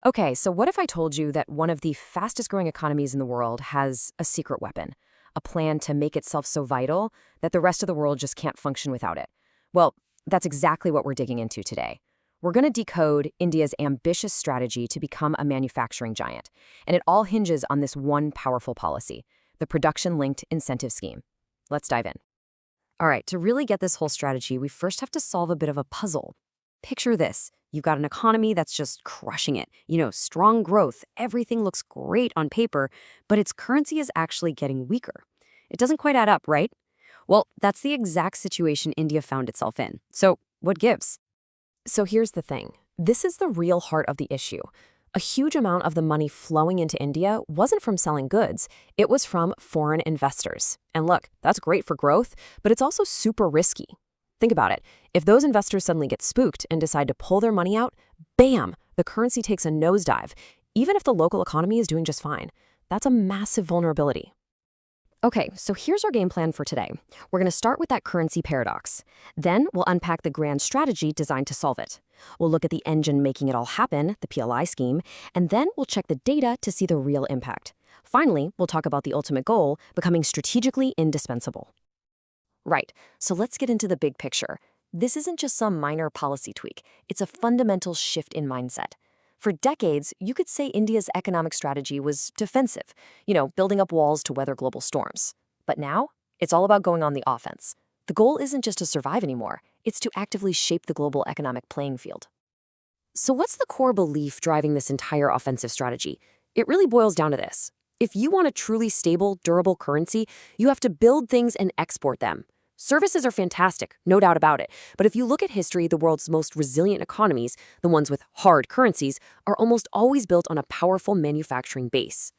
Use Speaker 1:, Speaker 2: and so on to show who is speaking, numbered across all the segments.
Speaker 1: Okay, so what if I told you that one of the fastest growing economies in the world has a secret weapon, a plan to make itself so vital that the rest of the world just can't function without it? Well, that's exactly what we're digging into today. We're going to decode India's ambitious strategy to become a manufacturing giant, and it all hinges on this one powerful policy, the production-linked incentive scheme. Let's dive in. All right, to really get this whole strategy, we first have to solve a bit of a puzzle. Picture this. You've got an economy that's just crushing it. Strong growth. Everything looks great on paper, but its currency is actually getting weaker. It doesn't quite add up, right? Well, that's the exact situation India found itself in. So, what gives? So here's the thing. This is the real heart of the issue. A huge amount of the money flowing into India wasn't from selling goods, it was from foreign investors. And look, that's great for growth, but it's also super risky. Think about it. If those investors suddenly get spooked and decide to pull their money out, bam, the currency takes a nosedive, even if the local economy is doing just fine. That's a massive vulnerability. Okay, so here's our game plan for today. We're going to start with that currency paradox. Then we'll unpack the grand strategy designed to solve it. We'll look at the engine making it all happen, the PLI scheme, and then we'll check the data to see the real impact. Finally, we'll talk about the ultimate goal, becoming strategically indispensable. Right, so let's get into the big picture. This isn't just some minor policy tweak. It's a fundamental shift in mindset. For decades, you could say India's economic strategy was defensive, building up walls to weather global storms. But now, it's all about going on the offense. The goal isn't just to survive anymore, it's to actively shape the global economic playing field. So what's the core belief driving this entire offensive strategy? It really boils down to this. If you want a truly stable, durable currency, you have to build things and export them. Services are fantastic, no doubt about it. But if you look at history, the world's most resilient economies, the ones with hard currencies, are almost always built on a powerful manufacturing base.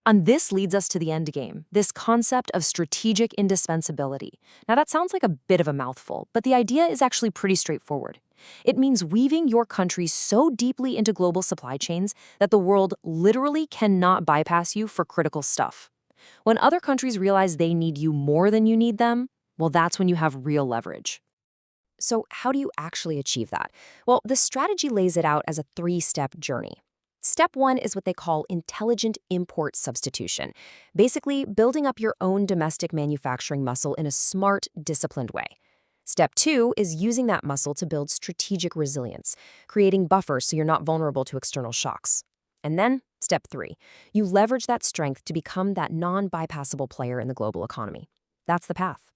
Speaker 1: And this leads us to the end game, this concept of strategic indispensability. Now that sounds like a bit of a mouthful, but the idea is actually pretty straightforward. It means weaving your country so deeply into global supply chains that the world literally cannot bypass you for critical stuff. When other countries realize they need you more than you need them, well, that's when you have real leverage. So how do you actually achieve that? Well, the strategy lays it out as a three-step journey. Step one is what they call intelligent import substitution, basically building up your own domestic manufacturing muscle in a smart, disciplined way. Step two is using that muscle to build strategic resilience, creating buffers so you're not vulnerable to external shocks. And then, step three, you leverage that strength to become that non-bypassable player in the global economy. That's the path.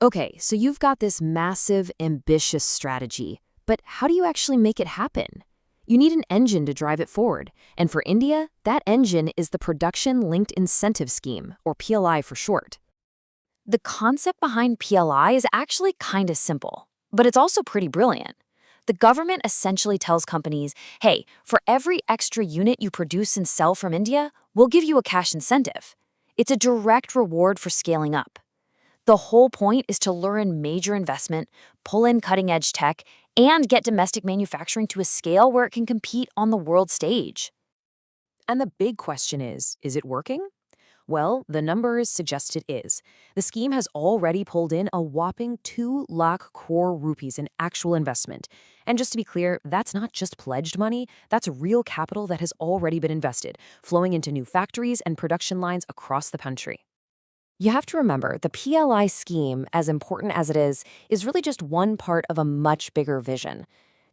Speaker 1: Okay, so you've got this massive, ambitious strategy, but how do you actually make it happen? You need an engine to drive it forward, and for India, that engine is the Production-Linked Incentive Scheme, or PLI for short. The concept behind PLI is actually kind of simple, but it's also pretty brilliant. The government essentially tells companies, hey, for every extra unit you produce and sell from India, we'll give you a cash incentive. It's a direct reward for scaling up. The whole point is to lure in major investment, pull in cutting-edge tech, and get domestic manufacturing to a scale where it can compete on the world stage. And the big question is it working? Well, the numbers suggest it is. The scheme has already pulled in a whopping 2 lakh crore rupees in actual investment. And just to be clear, that's not just pledged money, that's real capital that has already been invested, flowing into new factories and production lines across the country. You have to remember, the PLI scheme, as important as it is really just one part of a much bigger vision.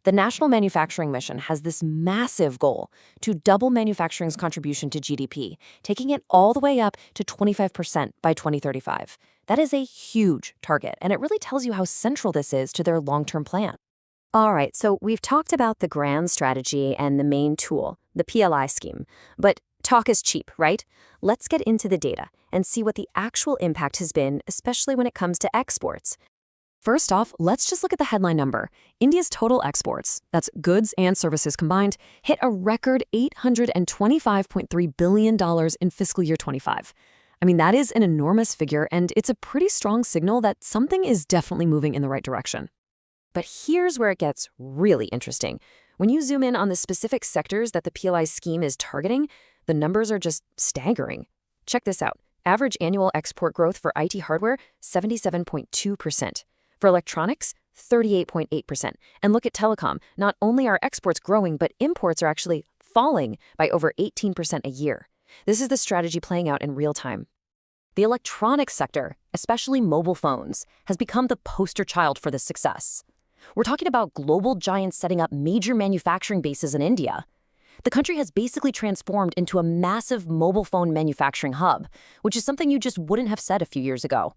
Speaker 1: The National Manufacturing Mission has this massive goal to double manufacturing's contribution to GDP, taking it all the way up to 25% by 2035. That is a huge target, and it really tells you how central this is to their long-term plan. All right, so we've talked about the grand strategy and the main tool, the PLI scheme, but talk is cheap, right? Let's get into the data and see what the actual impact has been, especially when it comes to exports. First off, let's just look at the headline number. India's total exports, that's goods and services combined, hit a record $825.3 billion in fiscal year 25. I mean, that is an enormous figure, and it's a pretty strong signal that something is definitely moving in the right direction. But here's where it gets really interesting. When you zoom in on the specific sectors that the PLI scheme is targeting, the numbers are just staggering. Check this out. Average annual export growth for IT hardware, 77.2%. For electronics, 38.8%. And look at telecom. Not only are exports growing, but imports are actually falling by over 18% a year. This is the strategy playing out in real time. The electronics sector, especially mobile phones, has become the poster child for this success. We're talking about global giants setting up major manufacturing bases in India. The country has basically transformed into a massive mobile phone manufacturing hub, which is something you just wouldn't have said a few years ago.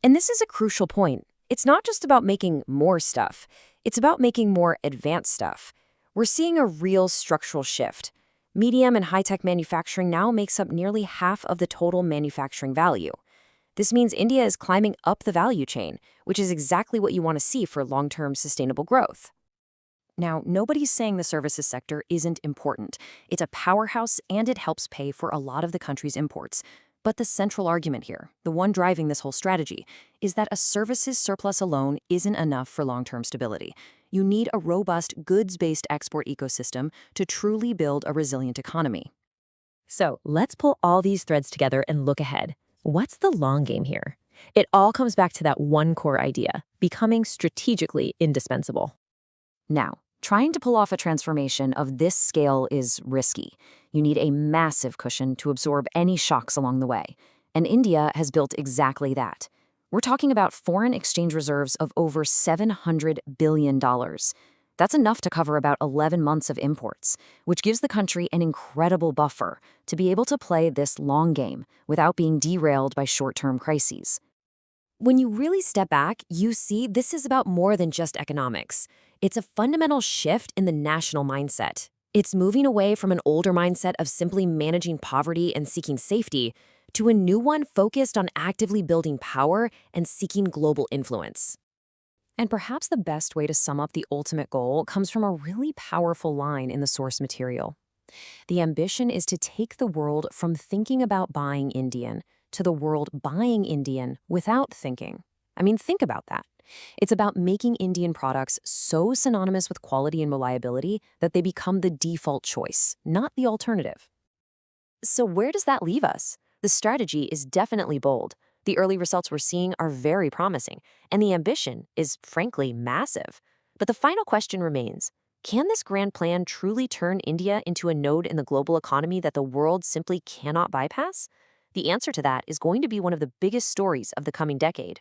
Speaker 1: And this is a crucial point. It's not just about making more stuff. It's about making more advanced stuff. We're seeing a real structural shift. Medium and high-tech manufacturing now makes up nearly half of the total manufacturing value. This means India is climbing up the value chain, which is exactly what you want to see for long-term sustainable growth. Now, nobody's saying the services sector isn't important. It's a powerhouse and it helps pay for a lot of the country's imports. But the central argument here, the one driving this whole strategy, is that a services surplus alone isn't enough for long-term stability. You need a robust, goods-based export ecosystem to truly build a resilient economy. So let's pull all these threads together and look ahead. What's the long game here? It all comes back to that one core idea, becoming strategically indispensable. Now, trying to pull off a transformation of this scale is risky. You need a massive cushion to absorb any shocks along the way. And India has built exactly that. We're talking about foreign exchange reserves of over $700 billion. That's enough to cover about 11 months of imports, which gives the country an incredible buffer to be able to play this long game without being derailed by short-term crises. When you really step back, you see this is about more than just economics. It's a fundamental shift in the national mindset. It's moving away from an older mindset of simply managing poverty and seeking safety to a new one focused on actively building power and seeking global influence. And perhaps the best way to sum up the ultimate goal comes from a really powerful line in the source material. The ambition is to take the world from thinking about buying Indian to the world buying Indian without thinking. I mean, think about that. It's about making Indian products so synonymous with quality and reliability that they become the default choice, not the alternative. So where does that leave us? The strategy is definitely bold. The early results we're seeing are very promising, and the ambition is, frankly, massive. But the final question remains, can this grand plan truly turn India into a node in the global economy that the world simply cannot bypass? The answer to that is going to be one of the biggest stories of the coming decade.